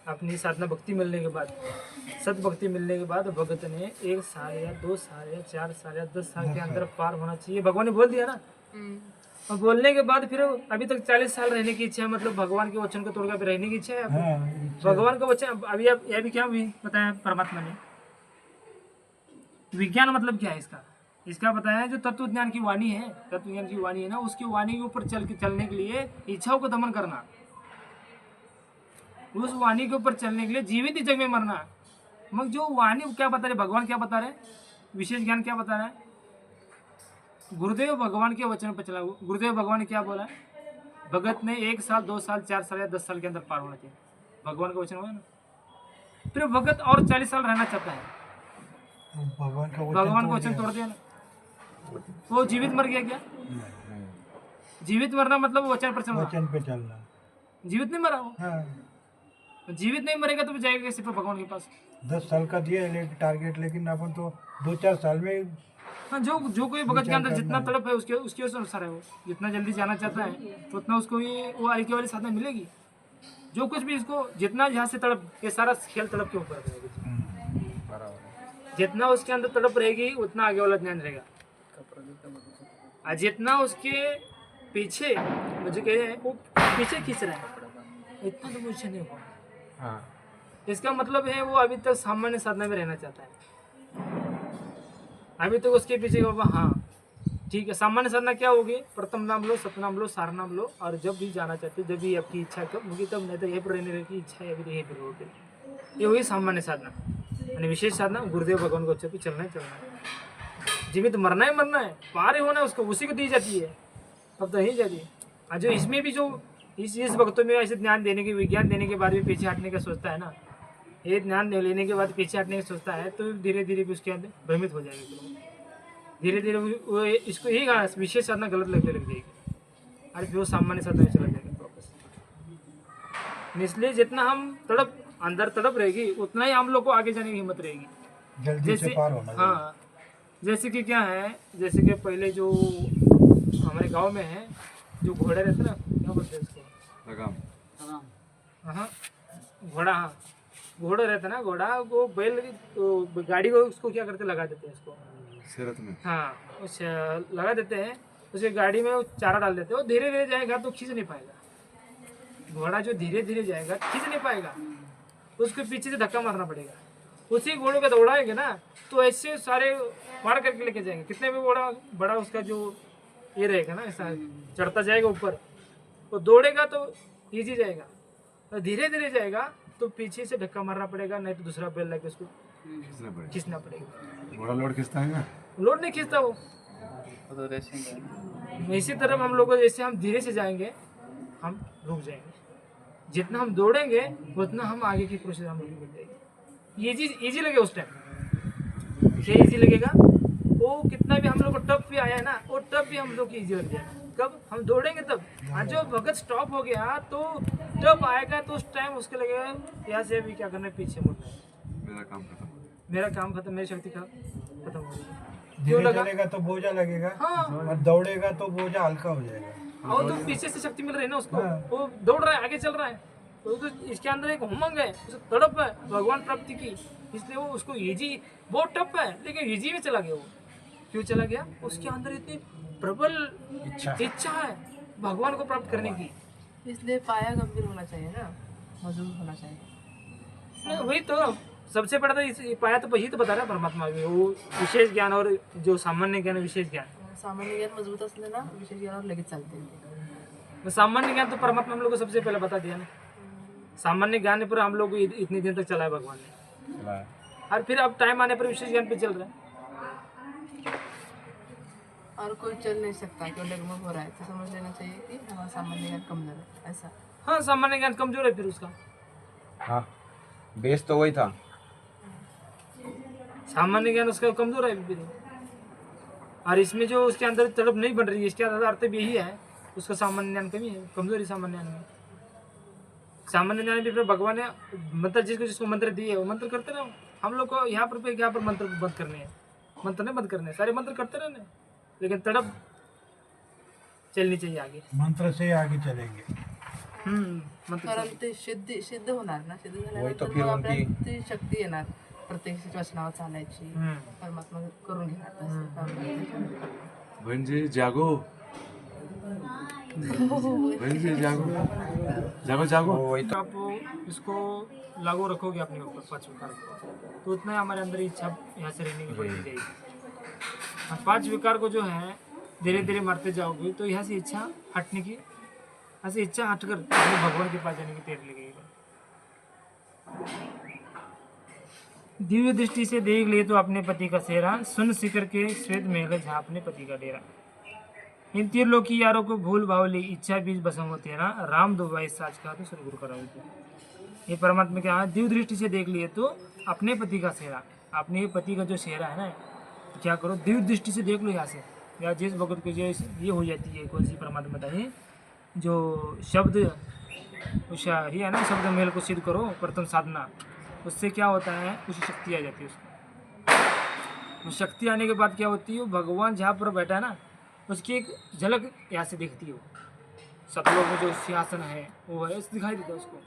अपनी साधना भक्ति मिलने के बाद, सत भक्ति मिलने के बाद भगत ने 1 साल या 2 साल या 4 साल या 10 साल के अंदर पार होना चाहिए, भगवान ने बोल दिया ना। और बोलने के बाद फिर अभी तक 40 साल रहने की इच्छा है, मतलब भगवान के वचन को तोड़कर भी रहने की इच्छा है आपको? हाँ, इच्छा। भगवान का वचन अभी आप ये भी क्या भी बताया परमात्मा ने, विज्ञान मतलब क्या है इसका बताया जो तत्व ज्ञान की वाणी है, तत्व ज्ञान की वाणी है ना, उसकी वाणी के ऊपर चलने के लिए इच्छाओं को दमन करना, उस वाणी के ऊपर चलने के लिए जीवित ही जग में मरना। मग जो वाणी क्या बता रहे, भगवान क्या बता रहे, विशेष ज्ञान क्या बता रहा है? गुरुदेव भगवान के वचन पर चला। गुरुदेव भगवान ने क्या बोला? भगत ने 1 साल 2 साल 4 साल या 10 साल के अंदर पार होना चाहिए, भगवान का वचन हुआ ना। फिर भगत और 40 साल रहना चाहता है, भगवान का भगवान का वचन तोड़ दिया ना, वो जीवित मर गया क्या? जीवित मरना मतलब वो वचन पर चलना, वचन पे चलना। जीवित नहीं मरा वो। हाँ, जीवित नहीं मरेगा तो जाएगा कैसे फिर भगवान के पास? 10 साल का दिया है टारगेट, लेकिन अपन तो 2-4 साल में। हाँ, जो कोई भगत के अंदर जितना तड़प है उसके अनुसार है, वो जितना जल्दी जाना चाहता है उतना उसको ये वो आगे वाली साधना मिलेगी। जो कुछ भी इसको जितना यहाँ से तड़प, ये सारा खेल तड़प के ऊपर रहेगा, बराबर। जितना उसके अंदर तड़प रहेगी उतना आगे वाला ज्ञान रहेगा, और जितना उसके पीछे मुझे कह वो पीछे खींच रहा है इतना तो मुझे नहीं होगा। हाँ, इसका मतलब है वो अभी तक सामान्य साधना में रहना चाहता है, अभी तो उसके पीछे बाबा हाँ ठीक है। सामान्य साधना क्या होगी? प्रथम नाम लो, सतनाम लो, सार नाम लो, और जब भी जाना चाहते हो, जब भी आपकी इच्छा कब होगी तब, नहीं तो यहीं पर रहने की इच्छा है अभी तो यहीं पर होगी। ये हुई सामान्य साधना। यानी विशेष साधना गुरुदेव भगवान को अच्छे पे चलना ही चलना है। जीवित मरना ही मरना है, पार ही होना है उसको, उसी को दी जाती है। अब तो यही जाती है। और जो इसमें भी जो इस भक्तों में ऐसे ज्ञान देने के, विज्ञान देने के बाद भी पीछे हटने का सोचता है ना, ये ज्ञान लेने के बाद पीछे हटने का सोचता है, तो धीरे धीरे भी उसके अंदर भ्रमित हो जाएगा। धीरे धीरे वो इसको ही विशेष साधना गलत लगने लग जाएगी, और फिर वो सामान्य साधना में चला जाएगा वापस। इसलिए जितना हम तड़प अंदर तड़प रहेगी, उतना ही हम लोग को आगे जाने की हिम्मत रहेगी। जल्दी से पार होना चाहिए। हाँ, जैसे कि क्या है, जैसे कि पहले जो हमारे गांव में है, जो घोड़े रहते ना, क्या बोलते हैं उसको? लगाम। हाँ, घोड़ा। हाँ, घोड़ा रहता ना, घोड़ा वो बैल तो गाड़ी को उसको क्या करते, लगा देते हैं उसको सिरत में। हाँ, उस लगा देते हैं, उसके गाड़ी में वो चारा डाल देते हैं। वो धीरे धीरे जाएगा तो खींच नहीं पाएगा। घोड़ा जो धीरे धीरे जाएगा खींच नहीं पाएगा, उसको पीछे से धक्का मारना पड़ेगा। उसी घोड़े को दौड़ाएंगे ना तो ऐसे सारे मार करके लेके जाएंगे। कितने भी बड़ा बड़ा उसका जो ये रहेगा ना, ऐसा चढ़ता जाएगा ऊपर, वो दौड़ेगा तो ईजी जाएगा, और धीरे धीरे जाएगा तो पीछे से धक्का मारना पड़ेगा, नहीं तो दूसरा बैल लेके उसको खींचना पड़ेगा। घोड़ा लोड खींचता है ना? लोड नहीं खींचता वो। तो रेसिंग है। इसी तरह हम लोग को, जैसे हम धीरे से जाएंगे हम रुक जाएंगे, जितना हम दौड़ेंगे उतना हम आगे की प्रोसेस हम लोग की बढ़ जाएगी। इजी लगे उस टाइम, क्या इजी लगेगा? वो कितना भी हम लोग को टफ भी आया है ना, वो टफ भी हम लोग की इजी लग जाएगा। कब हम दौड़ेंगे तब। आज जो भगत स्टॉप हो गया तो टफ आएगा, तो उस टाइम उसके लगेगा यहाँ से अभी क्या करना है, पीछे मुड़ना है, मेरा काम खत्म। मेरा काम खत्म, मेरी शक्ति खत्म हो गई। धीरे चलेगा तो बोझा लगेगा, हाँ, और दौड़ेगा तो बोझा हल्का हो जाएगा। और तो पीछे से शक्ति मिल रही है ना उसको, हाँ। वो दौड़ रहा है, आगे चल रहा है, तो इसके अंदर एक उमंग है, उसे तड़प है भगवान प्राप्ति की, इसलिए वो उसको इजी, बहुत टफ है लेकिन इजी में चला गया। वो क्यों चला गया? उसके अंदर इतनी प्रबल इच्छा है भगवान को प्राप्त करने की। इसलिए पाया गंभीर होना चाहिए ना, मजबूत होना चाहिए। नहीं, वही तो सबसे बड़ा तो पाया तो वही तो बता रहा है परमात्मा में, वो विशेष ज्ञान और जो सामान्य ज्ञान, विशेष ज्ञान। सामान्य ज्ञान मजबूत असले ना, विशेष ज्ञानावर लगेच चालते ते. वो सामान्य ज्ञान तो परमात्मा हम लोग को सबसे पहले बता दिया ना। सामान्य ज्ञान पर हम लोग को इतने दिन तक चला है भगवान ने, और फिर अब टाइम आने पर विशेष ज्ञान पे चल रहा है। और कोई चल नहीं सकता, क्यों डगमग हो रहा है तो समझ लेना चाहिए कि हमारा सामान्य ज्ञान कमजोर है, ऐसा। हाँ, सामान्य ज्ञान कमजोर है फिर उसका। हाँ, बेस तो वही था। सामान्य ज्ञान उसका कमजोर है फिर, और इसमें जो उसके अंदर तड़प नहीं बन रही है, इसके अर्थ भी यही है, उसका सामान्य ज्ञान कमी है, कमजोरी सामान्य ज्ञान में। सामान्य ज्ञान भी फिर भगवान ने मंत्र जिसको मंत्र दिए वो मंत्र करते रहो। हम लोग को यहाँ पर मंत्र बंद करने हैं, मंत्र नहीं बंद करने, सारे मंत्र करते रहने, लेकिन तड़प चलनी चाहिए आगे। मंत्र से आगे चलेंगे। मंत्र कारण ते सिद्ध होणार ना, सिद्ध वही तो झाल्यानंतर फिर मग उनकी- आपल्याला ती शक्ती येणार प्रत्येक वचनावर चालायची, परमात्मा करून घेणार तसं. म्हणजे जागो म्हणजे जागो जागो जागो वही तो। आप इसको लागू रखोगे अपने ऊपर 5 विकार को, तो उतना ही हमारे अंदर इच्छा यहाँ से रहने की बढ़ती जाएगी। और 5 विकार को जो है धीरे धीरे मरते जाओगे तो यहाँ से इच्छा हटने की, यहाँ से इच्छा हटकर अपने भगवान के पास जाने की तैयारी लगेगी। दिव्य दृष्टि से देख लिए तो अपने पति का सेहरा, सुन सिकर के श्वेत महल जहाँ अपने पति का डेरा। इन तीर लोग की यारों को भूल भावली, इच्छा बीज बसम हो तेरा, राम दुबाई साज का तो सदगुरु करा। ये परमात्मा क्या है, दिव्य दृष्टि से देख लिए तो अपने पति का सेहरा, अपने पति का जो सेहरा है ना, तो क्या करो दिव्य दृष्टि से देख लो यहाँ से। या जिस भगत को जो ये हो जाती है, कौन सी परमात्मा बताइए, जो शब्द ही है ना, शब्द मेल को सिद्ध करो प्रथम साधना, उससे क्या होता है, उसी शक्ति आ जाती है उसको। उस शक्ति आने के बाद क्या होती है, भगवान जहाँ पर बैठा है ना, उसकी एक झलक यहाँ से दिखती है। सतलोक में जो सिंहासन है वो है, दिखाई देता है उसको।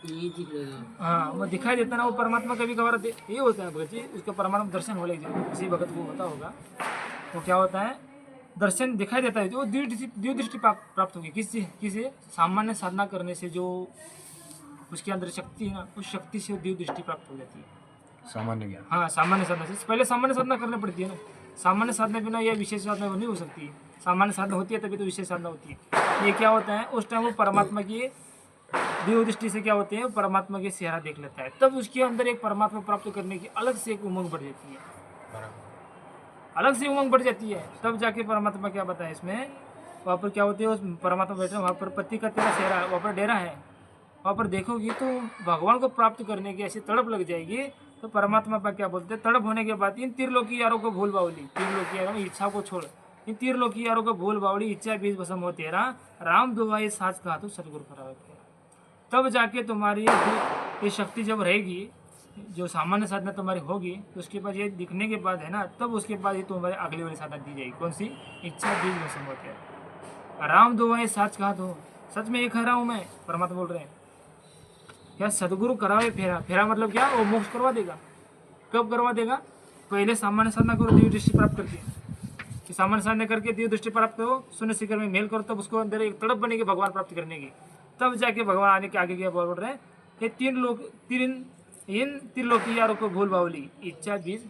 हाँ, वो दिखाई देता ना, वो परमात्मा कभी कभार ये होता है भगत जी, उसका परमात्मा दर्शन हो लेगा, किसी भगत को होता होगा, तो क्या होता है, दर्शन दिखाई देता है, जो दिव्य दृष्टि प्राप्त होगी। किसी सामान्य साधना करने से जो उसके अंदर शक्ति है ना, उस शक्ति से दिव्य दृष्टि प्राप्त हो जाती है। सामान्य ज्ञान। हाँ, सामान्य साधना से पहले सामान्य साधना करनी पड़ती है ना। सामान्य साधना बिना यह विशेष साधना नहीं हो सकती। सामान्य साधना होती है तभी तो विशेष साधना होती है। ये क्या होता है, उस टाइम वो परमात्मा की दिव्य दृष्टि से क्या होते हैं, परमात्मा के चेहरा देख लेता है, तब उसके अंदर एक परमात्मा प्राप्त करने की अलग से एक उमंग बढ़ जाती है, अलग से उमंग बढ़ जाती है। तब जाके परमात्मा क्या बताया इसमें, वहाँ पर क्या होती है, उस परमात्मा बैठे वहाँ पर पति का तेरा चेहरा, वहाँ पर डेरा है, वहाँ पर देखोगी तो भगवान को प्राप्त करने की ऐसी तड़प लग जाएगी। तो परमात्मा पर क्या बोलते हैं, तड़प होने के बाद इन त्रिलोकी यारों को भूल बावली, त्रिलोकी यारों में इच्छा को छोड़, इन त्रिलोकी यारों को भूल बावली, इच्छा बीज भस्म हो तेरा, राम दुआई साच कहा तो सतगुरु करावे तेरा। तब जाके तुम्हारी ये शक्ति जब रहेगी, जो सामान्य साधना तुम्हारी होगी, तो उसके बाद ये दिखने के बाद है ना, तब उसके बाद ये तुम्हारी अगली वाली साधना दी जाएगी। कौन सी, इच्छा बीज भस्म हो तेरा, राम दुआई साच कहा तो, सच में एक हरा हूँ मैं, परमात्मा बोल रहे हैं। क्या सदगुरु करावे फेरा, फेरा मतलब क्या, वो मोक्ष करवा देगा। कब करवा देगा, पहले सामान्य साधना करो, दिव्य दृष्टि प्राप्त करके, सामान्य साधना करके दिव्य दृष्टि प्राप्त करो, शून्य शिखर में मेल करो, तब उसको अंदर एक तड़प बनेगी भगवान प्राप्त करने की। तब जाके भगवान आने के आगे क्या बोल रहे हैं, ये इन त्रिलोकी यारों को भूल बावली, इच्छा बीज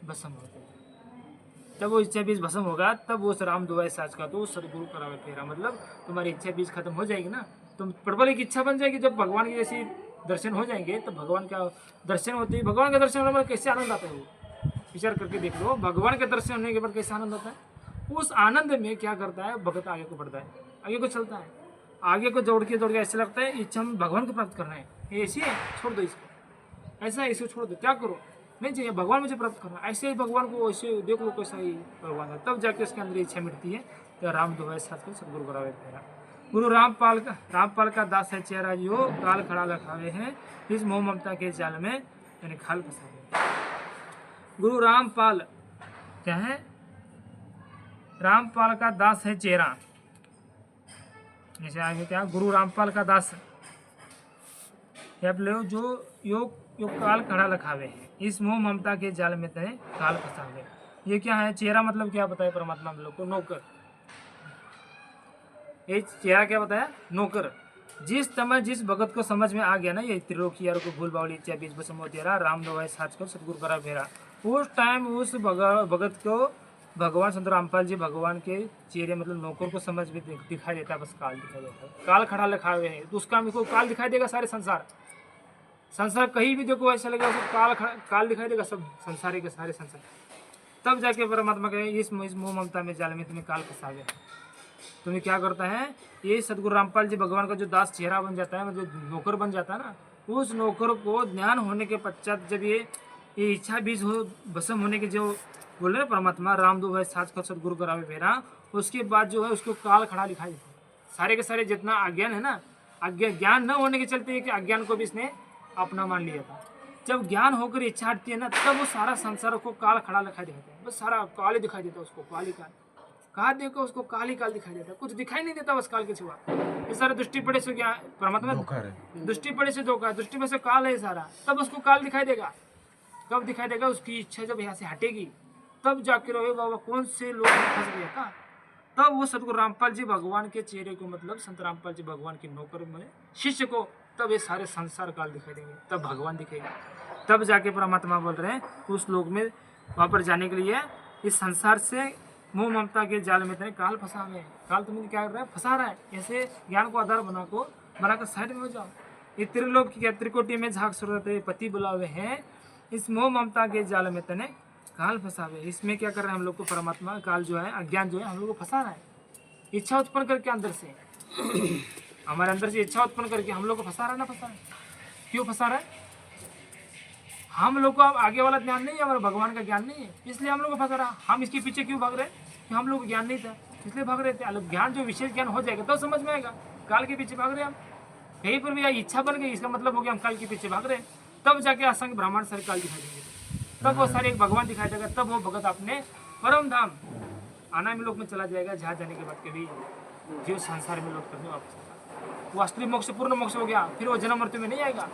भस्म होते हैं। जब वो इच्छा बीज भस्म होगा, तब वो राम दुआई साच का तो सदगुरु करावे फेरा, मतलब तुम्हारी इच्छा बीज खत्म हो जाएगी ना, तुम प्रबल एक इच्छा बन जाएगी। जब भगवान की जैसी दर्शन हो जाएंगे, तो भगवान का दर्शन होते ही, भगवान का दर्शन होने में कैसे आनंद आता है, वो विचार करके देख लो, भगवान के दर्शन होने के बाद कैसे आनंद आता है। उस आनंद में क्या करता है, भगत आगे को बढ़ता है, आगे को चलता है, आगे को दौड़ के ऐसे लगता है इच्छा में भगवान को प्राप्त करना है, ये ऐसी है, छोड़ दो इसको, ऐसा है इसको छोड़ दो, क्या करो, नहीं चाहिए भगवान मुझे प्राप्त करना, ऐसे ही भगवान को वैसे देख लो कैसा ही भगवान है। तब जाके उसके अंदर इच्छा मिटती है। तो राम दुआई साथ को सदगुरु करावे तेरा, गुरु रामपाल का दास है चेहरा यो, काल खड़ा लखावे हैं, इस मोह ममता के जाल में यानी खाल फंसा। गुरु रामपाल क्या है, रामपाल का दास है चेहरा, जैसे आगे क्या, गुरु रामपाल का दास जो यो काल खड़ा लखावे है, इस मोह ममता के जाल में तय काल फंसावे। ये क्या है, चेहरा मतलब क्या बताया परमात्मा हम लोग को, नौकर। ये चेहरा क्या बताया, नौकर। जिस समय जिस भगत को समझ में आ गया ना, ये त्रिलोकी यारों को भूल बावली, इच्छा बीज भस्म हो तेरा, राम दुआई साच को सतगुरु करा फेरा, उस टाइम उस भगत को भगवान संत रामपाल जी भगवान के चेहरे मतलब नौकर को समझ में दिखाई देता है, बस काल दिखाई देता है, काल खड़ा लिखा हुए हैं, तो उसका को काल दिखाई देगा। सारे संसार कहीं भी देखो ऐसा लगेगा उसको काल दिखाई देगा, सब संसार के सारे संसार। तब जाके परमात्मा कहे इस मोह ममता में जाल में तुम्हें काल फंसा गया। तुम्हें क्या करता है, ये सदगुरु रामपाल जी भगवान का जो दास चेहरा बन जाता है, मतलब नौकर बन जाता है ना, उस नौकर को ज्ञान होने के पश्चात जब ये इच्छा बीज हो भस्म होने के जो बोले ना परमात्मा, राम दुआई साच का सदगुरु करावे फेरा, उसके बाद जो है उसको काल खड़ा दिखाई देता है। सारे के सारे जितना अज्ञान है ना, ज्ञान न होने के चलते कि अज्ञान को भी इसने अपना मान लिया था। जब ज्ञान होकर इच्छा हटती है ना, तब वो सारा संसार को काल खड़ा दिखाई देता है, बस सारा काल ही दिखाई देता है उसको, काल ही काल, कहा देखो उसको काल ही काल दिखाई देता है, कुछ दिखाई नहीं देता बस काल के सिवा। ये सारा दृष्टि पड़े से क्या परमात्मा, दृष्टि पड़े से धोखा, दृष्टि में से काल है सारा, तब उसको काल दिखाई देगा। कब दिखाई देगा, उसकी इच्छा जब यहाँ से हटेगी, तब जाके रहे बाबा कौन से लोग फंस गया था। तब वो सदगुरु रामपाल जी भगवान के चेहरे को, मतलब संत रामपाल जी भगवान के नौकर में शिष्य को, तब ये सारे संसार काल दिखाई देंगे, तब भगवान दिखेगा। तब जाके परमात्मा बोल रहे हैं उस लोक में वहाँ पर जाने के लिए, इस संसार से मोह ममता के जाल में तेरे काल फंसा हुए हैं। काल तुम्हें क्या कर रहा है, फंसा रहा है। ऐसे ज्ञान को आधार बनाकर साइड में हो जाओ। ये त्रिलोक की त्रिकोटि में झाक सूरत पति बुलावे हैं, इस मोह ममता के जाल में तने काल फंसा हुए। इसमें क्या कर रहे हैं हम लोग को परमात्मा, काल जो है अज्ञान जो है हम लोग को फंसा रहा है, इच्छा उत्पन्न करके अंदर से हमारे अंदर से इच्छा उत्पन्न करके हम लोग को फंसा रहा है ना, फंसा रहा है। क्यों फंसा रहा है, हम लोग को अब आगे वाला ज्ञान नहीं है, हमारा भगवान का ज्ञान नहीं है, इसलिए हम लोग को फंसा रहा है। हम इसके पीछे क्यों भाग रहे हैं, कि हम लोग को ज्ञान नहीं था इसलिए भाग रहे थे। अलग ज्ञान जो विशेष ज्ञान हो जाएगा तो समझ में आएगा। काल के पीछे भाग रहे हैं हम, कहीं पर भी इच्छा बन गई, इसका मतलब हो गया हम काल के पीछे भाग रहे हैं। तब जाके असंख्य ब्राह्मण सारे काल दिखाई देंगे, तब वो सारे एक भगवान दिखाई देगा, तब वो भगत अपने परम धाम अनाम लोक में चला जाएगा, जहाँ जाने के बाद कभी जीव संसार में लौट कर वापस आता। वो असली मोक्ष पूर्ण मोक्ष हो गया, फिर वो जन्म मृत्यु में नहीं आएगा।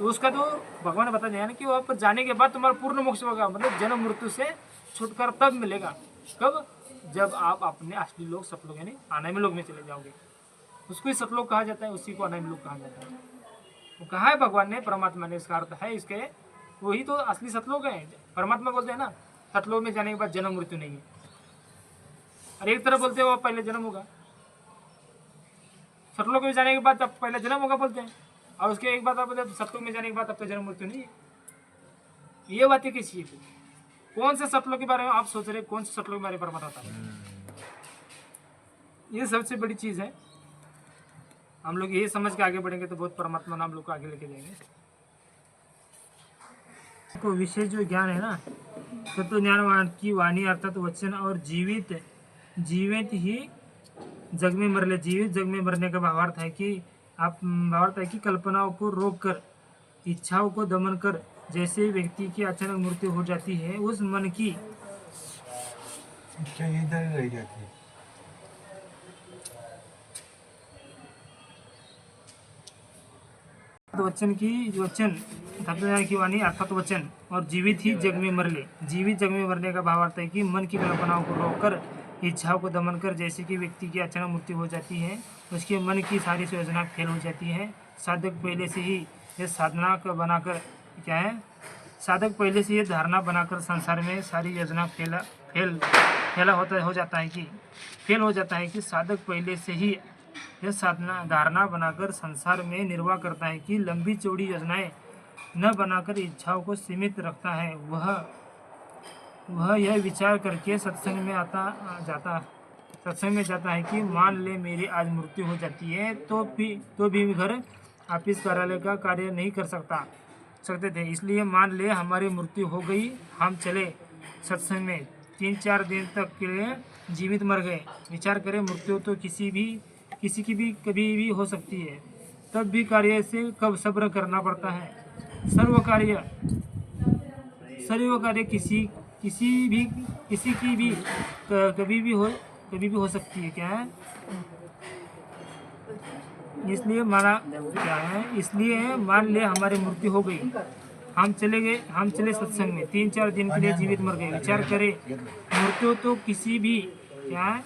उसका तो भगवान ने बता दिया ना कि वहाँ पर जाने के बाद तुम्हारा पूर्ण मोक्ष होगा, मतलब जन्म मृत्यु से छुटकारा तब मिलेगा। कब, जब आप अपने असली लोक सतलोक यानी अनामी लोक में चले जाओगे। उसको ही सतलोक कहा जाता है, उसी को अनामी लोक कहा जाता है। वो कहा है भगवान ने, परमात्मा ने, इसका अर्थ है इसके वही तो असली सतलोक है। परमात्मा बोलते हैं ना सतलोक में जाने के बाद जन्म मृत्यु नहीं है। और एक तरफ बोलते हो पहले जन्म होगा, सतलोक में जाने के बाद अब पहले जन्म होगा बोलते हैं, और उसके एक बात आप बोलते सतलोक में जाने के बाद अब तो जन्म मृत्यु नहीं है। ये बातें कैसी है? कौन से सतलोक के बारे में आप सोच रहे, कौन से सतलोक के बारे में बताता है? ये सबसे बड़ी चीज़ है। हम लोग यही समझ के आगे बढ़ेंगे तो बहुत परमात्मा नाम लोग को आगे लेके जाएंगे। तो विशेष जो ज्ञान है ना, तत्व ज्ञान की वाणी अर्थात वचन और जीवित ही जग में मरले, जीवित जग में मरने का भावार्थ है कि कल्पनाओं को रोक कर, इच्छाओं को दमन कर, जैसे व्यक्ति की अचानक मृत्यु हो जाती है, उस मन की इच्छा इधर ही रह जाती है। वचन तत्वज्ञान की वाणी अर्थात वचन और जीवित ही जग में मरले, जीवित जग में मरने का भावार्थ है कि मन की कल्पनाओं को रोककर, इच्छाओं को दमन कर, जैसे कि व्यक्ति की अचानक मृत्यु हो जाती है, उसके मन की सारी योजना फेल हो जाती है। साधक पहले से ही ये साधना का बनाकर क्या है, साधक पहले से ये धारणा बनाकर संसार में सारी योजना फेल हो जाता है कि साधक पहले से ही यह धारणा बनाकर संसार में निर्वाह करता है कि लंबी चौड़ी योजनाएं न बनाकर इच्छाओं को सीमित रखता है। वह यह विचार करके सत्संग में जाता है कि मान ले मेरी आज मृत्यु हो जाती है तो भी घर ऑफिस कार्यालय का कार्य नहीं कर सकते थे, इसलिए मान ले हमारी मृत्यु हो गई, हम चले सत्संग में, 3-4 दिन तक के लिए जीवित मर गए। विचार करें, मृत्यु तो किसी की भी कभी भी हो सकती है, तब भी कार्य से कब सब्र करना पड़ता है। सर्व कार्य किसी की भी कभी भी हो सकती है, क्या है? इसलिए मान ले हमारी मृत्यु हो गई, हम चले सत्संग में, 3-4 दिन के लिए जीवित मर गए। विचार करें, मृत्यु तो किसी भी क्या है,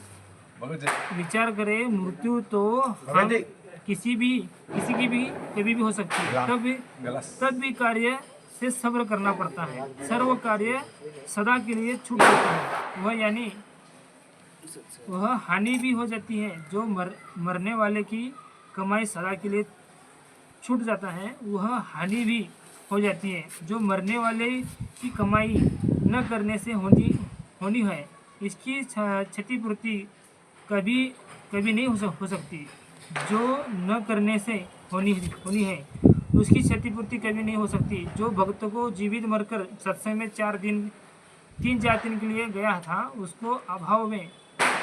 विचार करें, मृत्यु तो हम किसी की भी कभी भी हो सकती है, तब भी कार्य से सब्र करना पड़ता है। सर्व कार्य सदा के लिए छूट जाता है, वह हानि भी हो जाती है। जो मरने वाले की कमाई सदा के लिए छूट जाता है, वह हानि भी हो जाती है। जो मरने वाले की कमाई न करने से होनी है, इसकी क्षतिपूर्ति कभी नहीं हो सकती। जो न करने से होनी है, उसकी क्षतिपूर्ति कभी नहीं हो सकती। जो भक्त को जीवित मरकर सत्संग में 3-4 दिन के लिए गया था, उसको अभाव में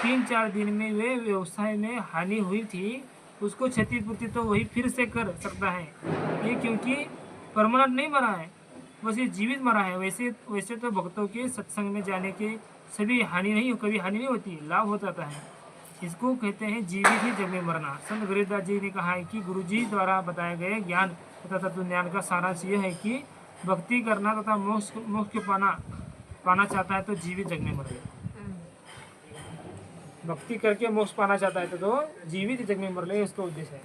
3-4 दिन में वे व्यवसाय में हानि हुई थी, उसको क्षतिपूर्ति तो वही फिर से कर सकता है। ये क्योंकि परमानेंट नहीं मरा है, बस ये जीवित मरा है। वैसे तो भक्तों के सत्संग में जाने के कभी हानि नहीं होती, लाभ हो जाता है। इसको कहते हैं जीवित ही जग में मरना। संत गरीबदास जी ने कहा है कि गुरुजी द्वारा बताए गए ज्ञान तथा तत्व ज्ञान का सारांश यह है कि भक्ति करना तथा मोक्ष पाना चाहता है तो जीवित जग में मर ले। भक्ति करके मोक्ष पाना चाहता है तो जीवित जग में मर ले, इसका उद्देश्य है।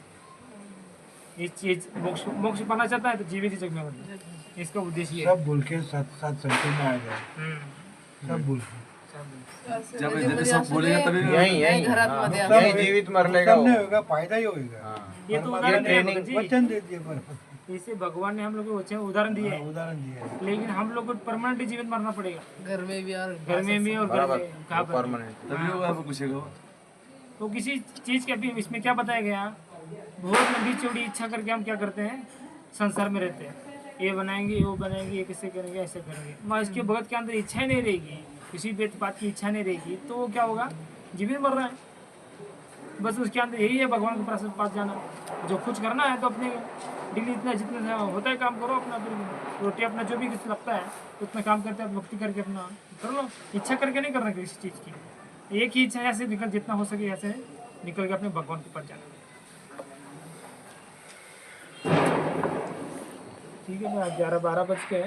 ये चीज मोक्ष पाना चाहता है तो जीवित ही जग में मर ले, इसका उद्देश्य है। सब बोल के साथ संतों में आ जाए, सब बोल के जब सब बोलेगा तभी यही जीवित मरलेगा, नहीं होगा, फायदा ही होगा। ये तो उदाहरण है जी। वचन दे दिए पर इसे भगवान ने हम लोग को वचन उदाहरण दिए है, उदाहरण दिया है। लेकिन हम लोग को परमानेंट जीवित मरना पड़ेगा, घर में भी और घर में भी और घर में कहाँ पर। परमानेंट तभी होगा, आपको पूछेगा। तो किसी चीज के भी इसमें क्या बताया गया, बहुत लंबी चौड़ी इच्छा करके हम क्या करते हैं, संसार में रहते हैं। ये बनाएंगे, वो बनाएंगे, ये कैसे करेंगे, ऐसे करेंगे। माँ इसके भगत के अंदर इच्छा ही नहीं रहेगी, किसी बात की इच्छा नहीं रहेगी, तो वो क्या होगा, जीवित मर रहा है। बस उसके अंदर यही है, भगवान के पास जाना। जो कुछ करना है तो अपने डिग्री जितना होता है काम करो, अपना फिर रोटी अपना जो भी लगता है उतना काम करते हैं, भक्ति करके अपना कर लो। इच्छा करके नहीं करना किसी चीज़ की, एक ही इच्छा ऐसे निकल, जितना हो सके ऐसे निकल के अपने भगवान के पास जाना। ठीक है, 11-12 बज के